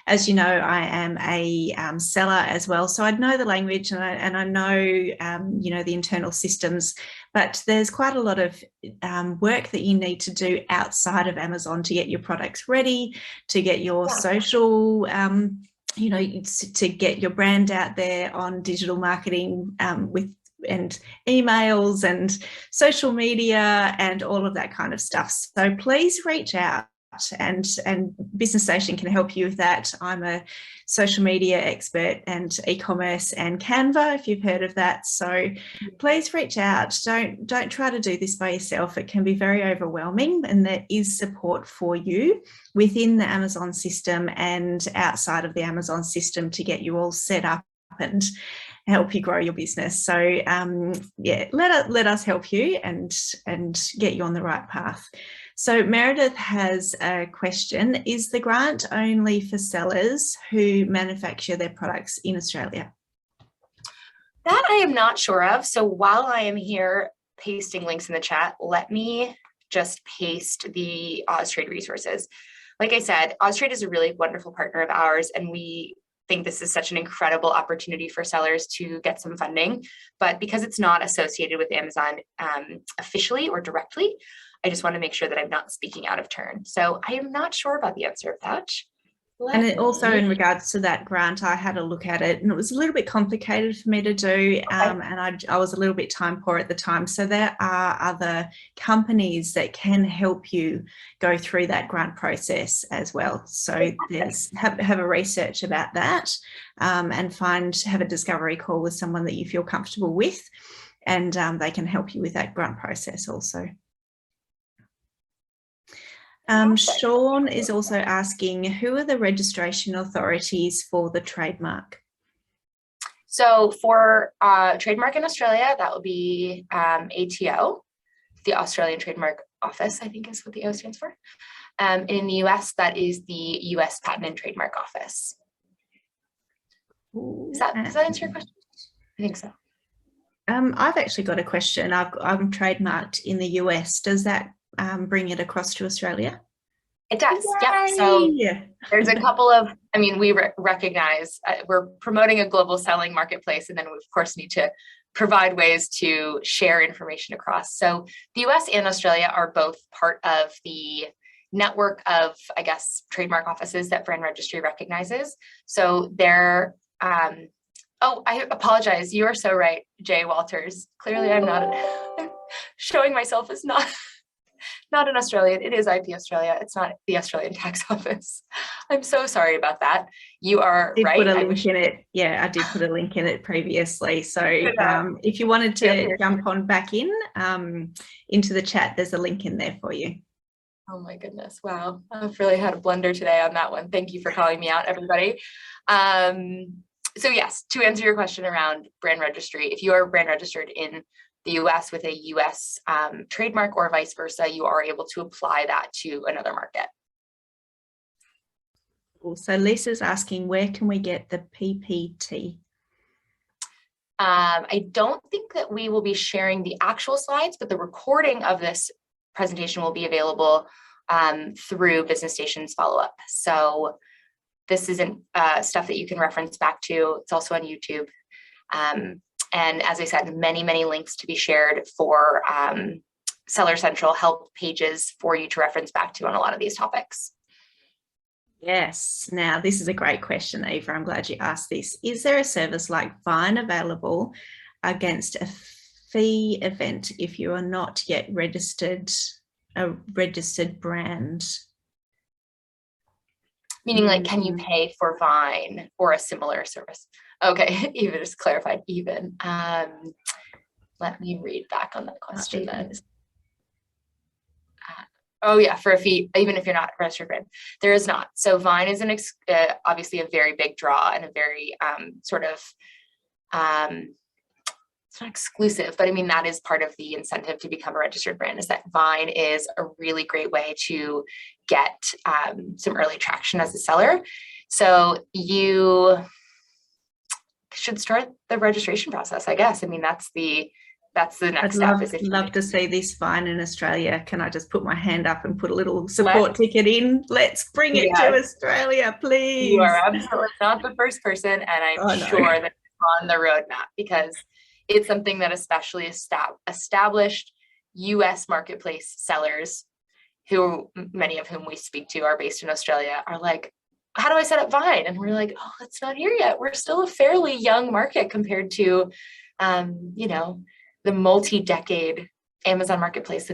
as you know, I am a seller as well. So I know the language and I know, you know, the internal systems, but there's quite a lot of work that you need to do outside of Amazon to get your products ready, to get your social, you know, to get your brand out there on digital marketing and emails and social media and all of that kind of stuff. So please reach out, and Business Station can help you with that. I'm a social media expert and e-commerce and Canva, if you've heard of that. So please reach out. Don't try to do this by yourself. It can be very overwhelming, and there is support for you within the Amazon system and outside of the Amazon system to get you all set up and help you grow your business. So yeah, let us help you and get you on the right path. So Meredith has a question. Is the grant only for sellers who manufacture their products in Australia? That I am not sure of. So while I am here pasting links in the chat, let me just paste the Austrade resources. Like I said, Austrade is a really wonderful partner of ours, and we think this is such an incredible opportunity for sellers to get some funding, but because it's not associated with Amazon officially or directly, I just want to make sure that I'm not speaking out of turn. So I am not sure about the answer of that. And it also, in regards to that grant, I had a look at it and it was a little bit complicated for me to do, and I was a little bit time poor at the time. So there are other companies that can help you go through that grant process as well. So there's have a research about that, and have a discovery call with someone that you feel comfortable with, and they can help you with that grant process also. Sean is also asking, who are the registration authorities for the trademark? So for trademark in Australia, that will be ATO, the Australian Trademark Office, I think is what the O stands for. And in the US, that is the US Patent and Trademark Office. Does that answer your question? I think so. I've actually got a question. I'm trademarked in the US. Does that bring it across to Australia? It does. Yep. So there's a couple of, I mean, we recognize we're promoting a global selling marketplace, and then we of course need to provide ways to share information across. So the US and Australia are both part of the network of, I guess, trademark offices that Brand Registry recognizes. So they're Oh, I apologize. You are so right, Jay Walters. Clearly, I'm showing myself as not an Australian. It is IP Australia. It's not the Australian tax office. I'm so sorry about that. You are Did right. put a link in it. Yeah, I did put a link in it previously. So if you wanted to jump on back into the chat, there's a link in there for you. Oh my goodness. Wow. I've really had a blunder today on that one. Thank you for calling me out, everybody. So yes, to answer your question around brand registry, if you are brand registered in the US with a US trademark or vice versa, you are able to apply that to another market. So Lisa's asking, where can we get the PPT? I don't think that we will be sharing the actual slides, but the recording of this presentation will be available through Business Station's follow-up. So this isn't stuff that you can reference back to. It's also on YouTube. And as I said, many, many links to be shared for Seller Central help pages for you to reference back to on a lot of these topics. Yes. Now, this is a great question, Eva. I'm glad you asked this. Is there a service like Vine available against a fee event if you are not yet a registered brand? Meaning, like, can you pay for Vine or a similar service? Okay, Eva just clarified even. Let me read back on that question then. Oh yeah, for a fee, even if you're not a registered brand, there is not. So Vine is obviously a very big draw and a very sort of, it's not exclusive, but I mean, that is part of the incentive to become a registered brand, is that Vine is a really great way to get some early traction as a seller. So you should start the registration process, I guess. I mean, that's the next step. I'd love to see this Vine in Australia. Can I just put my hand up and put a little support ticket in? Let's bring it to Australia, please. You are absolutely not the first person, and I'm sure that it's on the roadmap, because it's something that especially established US marketplace sellers, who many of whom we speak to are based in Australia, are like, how do I set up Vine? And we're like, oh, it's not here yet. We're still a fairly young market compared to, you know, the multi-decade Amazon marketplace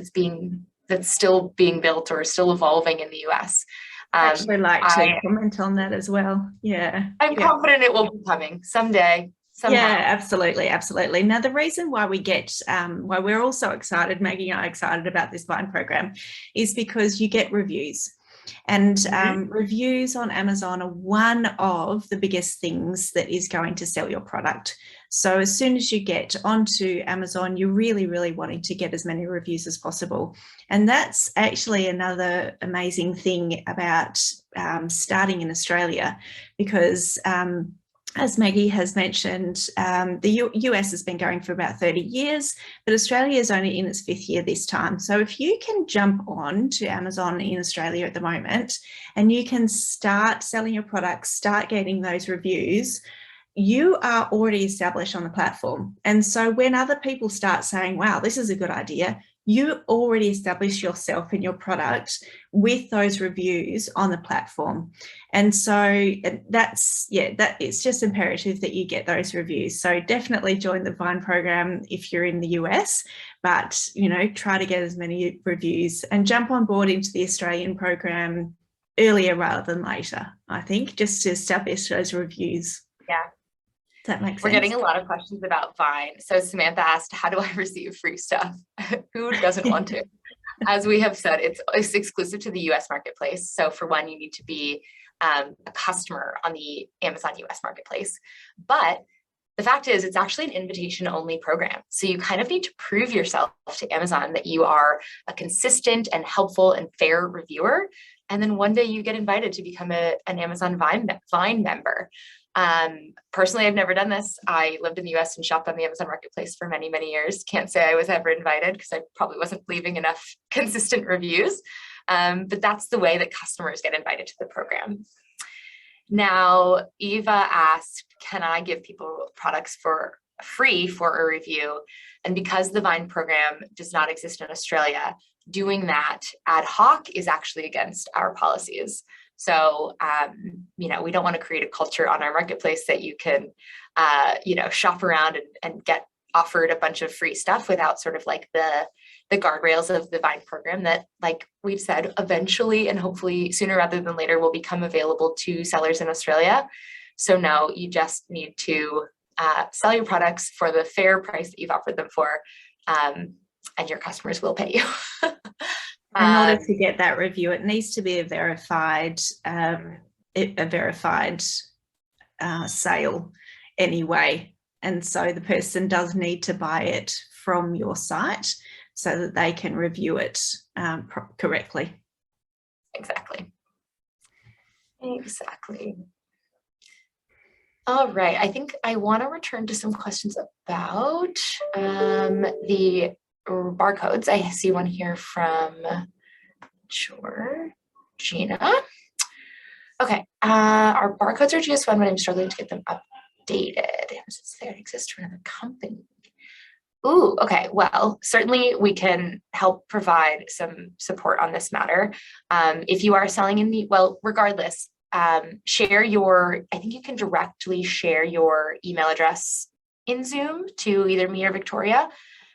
that's still being built or still evolving in the US. I'd actually like to comment on that as well. Yeah. I'm confident it will be coming someday. Somehow. Yeah, absolutely, absolutely. Now, the reason why why we're all so excited, Maggie and I are excited about this Vine program, is because you get reviews. And reviews on Amazon are one of the biggest things that is going to sell your product. So as soon as you get onto Amazon, you're really, really wanting to get as many reviews as possible. And that's actually another amazing thing about starting in Australia, because as Maggie has mentioned, the US has been going for about 30 years, but Australia is only in its 5th year this time. So if you can jump on to Amazon in Australia at the moment and you can start selling your products, start getting those reviews, you are already established on the platform. And so when other people start saying, wow, this is a good idea, you already establish yourself and your product with those reviews on the platform. And so it's just imperative that you get those reviews. So definitely join the Vine program if you're in the US, but, you know, try to get as many reviews and jump on board into the Australian program earlier rather than later, I think, just to establish those reviews. Yeah. That makes sense. We're getting a lot of questions about Vine. So Samantha asked, how do I receive free stuff? Who doesn't want to? As we have said, it's exclusive to the US marketplace. So for one, you need to be a customer on the Amazon US marketplace. But the fact is, it's actually an invitation-only program. So you kind of need to prove yourself to Amazon that you are a consistent and helpful and fair reviewer. And then one day you get invited to become an Amazon Vine member. Personally, I've never done this. I lived in the US and shopped on the Amazon marketplace for many, many years. Can't say I was ever invited because I probably wasn't leaving enough consistent reviews. But that's the way that customers get invited to the program. Now, Eva asked, can I give people products for free for a review? And because the Vine program does not exist in Australia, doing that ad hoc is actually against our policies. So, we don't want to create a culture on our marketplace that you can, shop around and get offered a bunch of free stuff without sort of like the guardrails of the Vine program that, like we've said, eventually and hopefully sooner rather than later will become available to sellers in Australia. So no, you just need to sell your products for the fair price that you've offered them for, and your customers will pay you. In order to get that review, it needs to be a verified sale anyway. And so the person does need to buy it from your site so that they can review it correctly. Exactly. All right. I think I want to return to some questions about the barcodes. I see one here from Georgina. Okay. Our barcodes are GS1, but I'm struggling to get them updated. Since they exist for another company. Ooh, okay. Well, certainly we can help provide some support on this matter. If you are selling in regardless, share I think you can directly share your email address in Zoom to either me or Victoria,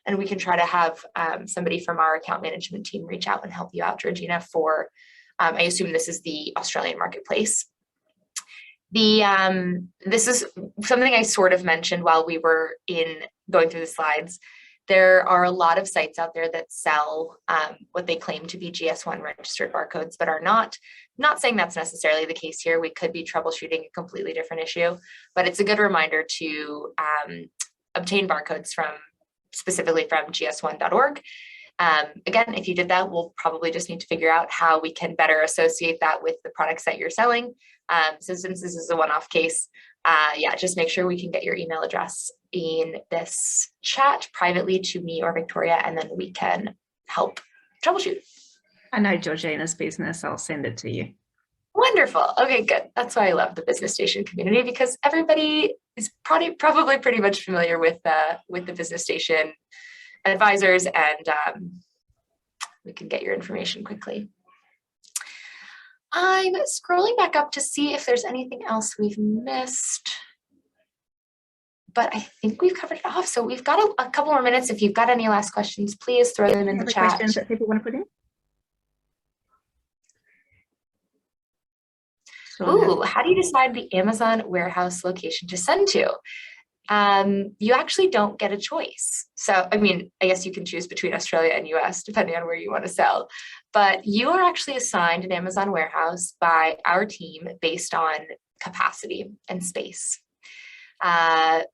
and we can try to have somebody from our account management team reach out and help you out, Georgina, for, I assume this is the Australian marketplace. This is something I sort of mentioned while we were going through the slides. There are a lot of sites out there that sell what they claim to be GS1 registered barcodes, but are not saying that's necessarily the case here. We could be troubleshooting a completely different issue, but it's a good reminder to obtain barcodes specifically from gs1.org. Again, if you did that, we'll probably just need to figure out how we can better associate that with the products that you're selling. So since this is a one-off case, just make sure we can get your email address in this chat privately to me or Victoria, and then we can help troubleshoot. I know Georgina's business. I'll send it to you. Wonderful. Okay, good. That's why I love the Business Station community, because everybody is probably pretty much familiar with the Business Station advisors, and we can get your information quickly. I'm scrolling back up to see if there's anything else we've missed, but I think we've covered it off. So we've got a couple more minutes. If you've got any last questions, please throw them in the chat. Questions that people want to put in? Ooh, how do you decide the Amazon warehouse location to send to? You actually don't get a choice. So, I mean, I guess you can choose between Australia and US, depending on where you want to sell. But you are actually assigned an Amazon warehouse by our team based on capacity and space. The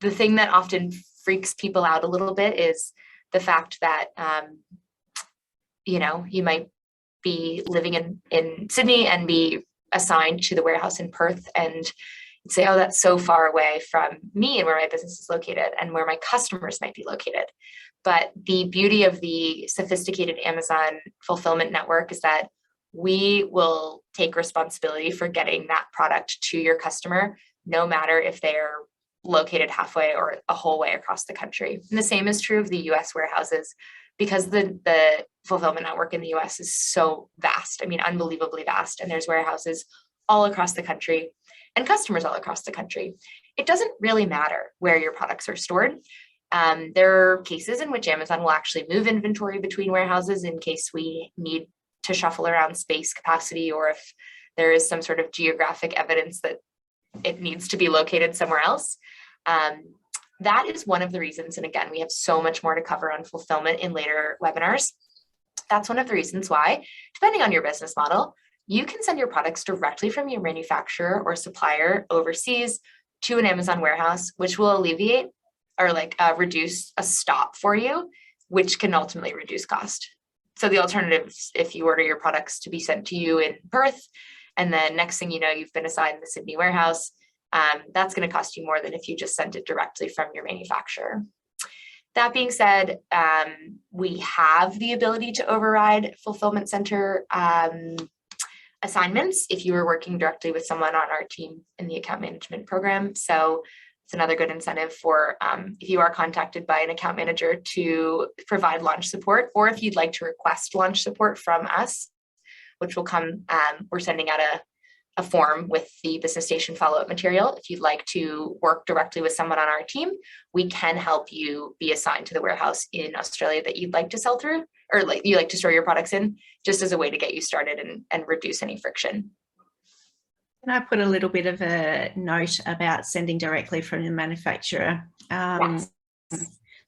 thing that often freaks people out a little bit is the fact that, you might be living in Sydney and be assigned to the warehouse in Perth and say, oh, that's so far away from me and where my business is located and where my customers might be located. But the beauty of the sophisticated Amazon fulfillment network is that we will take responsibility for getting that product to your customer, no matter if they're located halfway or a whole way across the country. And the same is true of the US warehouses, because the fulfillment network in the US is so vast. I mean, unbelievably vast. And there's warehouses all across the country and customers all across the country. It doesn't really matter where your products are stored. There are cases in which Amazon will actually move inventory between warehouses in case we need to shuffle around space capacity, or if there is some sort of geographic evidence that it needs to be located somewhere else. That is one of the reasons, and again, we have so much more to cover on fulfillment in later webinars. That's one of the reasons why, depending on your business model, you can send your products directly from your manufacturer or supplier overseas to an Amazon warehouse, which will alleviate or reduce a stop for you, which can ultimately reduce cost. So the alternative, if you order your products to be sent to you in Perth, and then next thing you know, you've been assigned the Sydney warehouse, that's going to cost you more than if you just sent it directly from your manufacturer. That being said, we have the ability to override fulfillment center assignments if you were working directly with someone on our team in the account management program. So it's another good incentive for if you are contacted by an account manager to provide launch support, or if you'd like to request launch support from us, which will come, we're sending out a form with the Business Station follow-up material. If you'd like to work directly with someone on our team, we can help you be assigned to the warehouse in Australia that you'd like to sell through, or like you like to store your products in, just as a way to get you started and reduce any friction. Can I put a little bit of a note about sending directly from the manufacturer? Yes.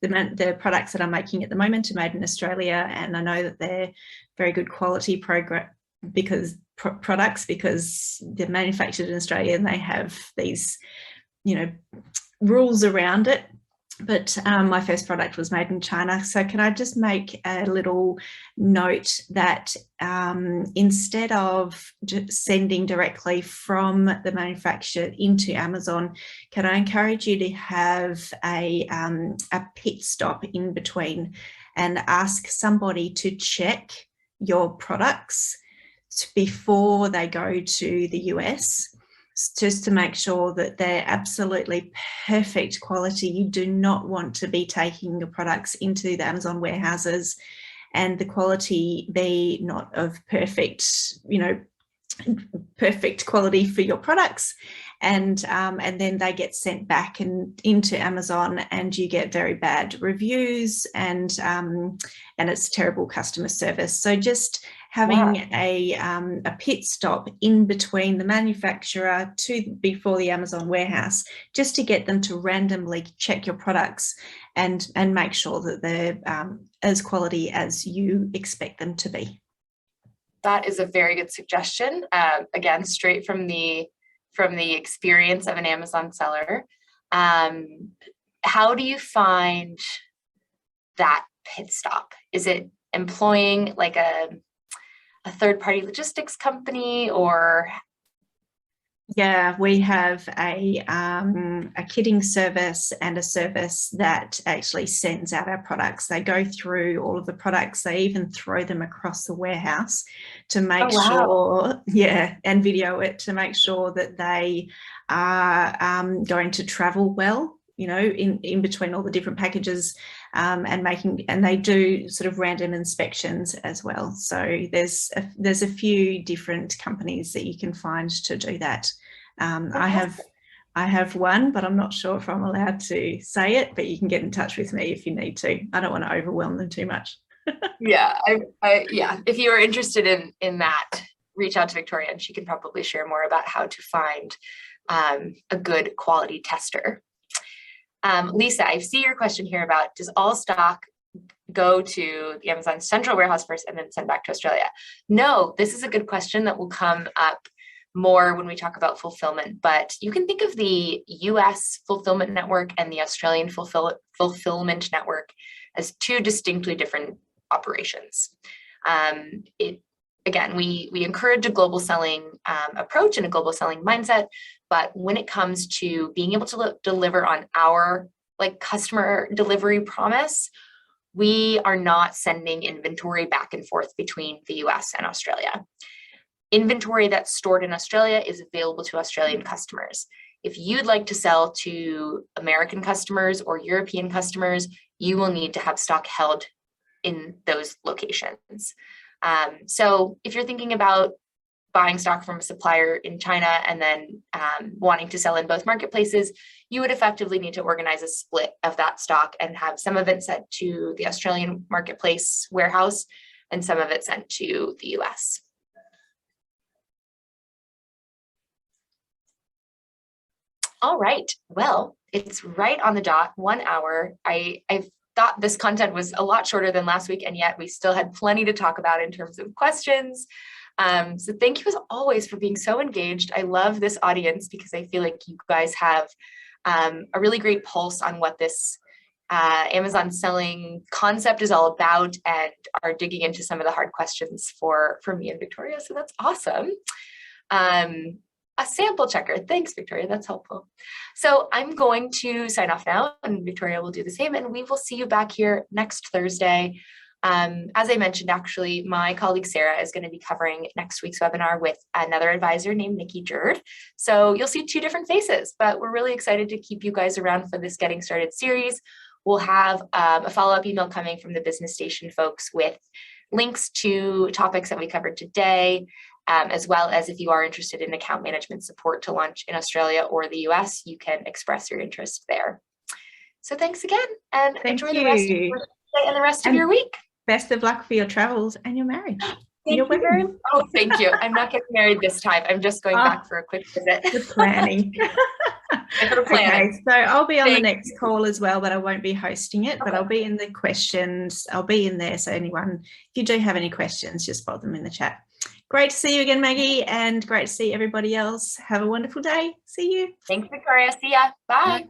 The products that I'm making at the moment are made in Australia, and I know that they're very good quality products because they're manufactured in Australia and they have these, rules around it. But my first product was made in China. So can I just make a little note that instead of just sending directly from the manufacturer into Amazon, can I encourage you to have a pit stop in between and ask somebody to check your products before they go to the US, just to make sure that they're absolutely perfect quality. You do not want to be taking your products into the Amazon warehouses and the quality be not of perfect quality for your products, and then they get sent back into Amazon, and you get very bad reviews, and it's terrible customer service. So just having a pit stop in between the manufacturer before the Amazon warehouse, just to get them to randomly check your products and make sure that they're as quality as you expect them to be. That is a very good suggestion. Again, straight from the experience of an Amazon seller. How do you find that pit stop? Is it employing like a third-party logistics company, or? Yeah, we have a kitting service and a service that actually sends out our products. They go through all of the products. They even throw them across the warehouse to make sure, and video it to make sure that they are going to travel well, in between all the different packages, and they do sort of random inspections as well. So there's a few different companies that you can find to do that. I have one, but I'm not sure if I'm allowed to say it, but you can get in touch with me if you need to. I don't want to overwhelm them too much. Yeah, if you are interested in that, reach out to Victoria and she can probably share more about how to find a good quality tester. Lisa, I see your question here about, does all stock go to the Amazon central warehouse first and then send back to Australia? No, this is a good question that will come up more when we talk about fulfillment, but you can think of the US fulfillment network and the Australian fulfillment network as two distinctly different operations. Again, we encourage a global selling approach and a global selling mindset, but when it comes to being able to deliver on our customer delivery promise, we are not sending inventory back and forth between the US and Australia. Inventory that's stored in Australia is available to Australian customers. If you'd like to sell to American customers or European customers, you will need to have stock held in those locations. So if you're thinking about buying stock from a supplier in China and then wanting to sell in both marketplaces, you would effectively need to organize a split of that stock and have some of it sent to the Australian marketplace warehouse and some of it sent to the US. All right, well, it's right on the dot, 1 hour. I thought this content was a lot shorter than last week, and yet we still had plenty to talk about in terms of questions. So thank you as always for being so engaged. I love this audience because I feel like you guys have a really great pulse on what this Amazon selling concept is all about and are digging into some of the hard questions for me and Victoria. So that's awesome. A sample checker. Thanks, Victoria. That's helpful. So I'm going to sign off now, and Victoria will do the same, and we will see you back here next Thursday. As I mentioned, actually, my colleague Sarah is going to be covering next week's webinar with another advisor named Maggie Deadrick. So you'll see two different faces, but we're really excited to keep you guys around for this Getting Started series. We'll have a follow-up email coming from the Business Station folks with links to topics that we covered today, as well as if you are interested in account management support to launch in Australia or the US, you can express your interest there. So thanks again, and enjoy the rest of your day and the rest of your week. Best of luck for your travels and your marriage. Thank you very much. Oh, thank you. I'm not getting married this time. I'm just going back for a quick visit. The planning. Okay, so I'll be on the next call as well, but I won't be hosting it, but I'll be in the questions. I'll be in there. So anyone, if you do have any questions, just pop them in the chat. Great to see you again, Maggie, and great to see everybody else. Have a wonderful day. See you. Thanks, Victoria. See ya. Bye.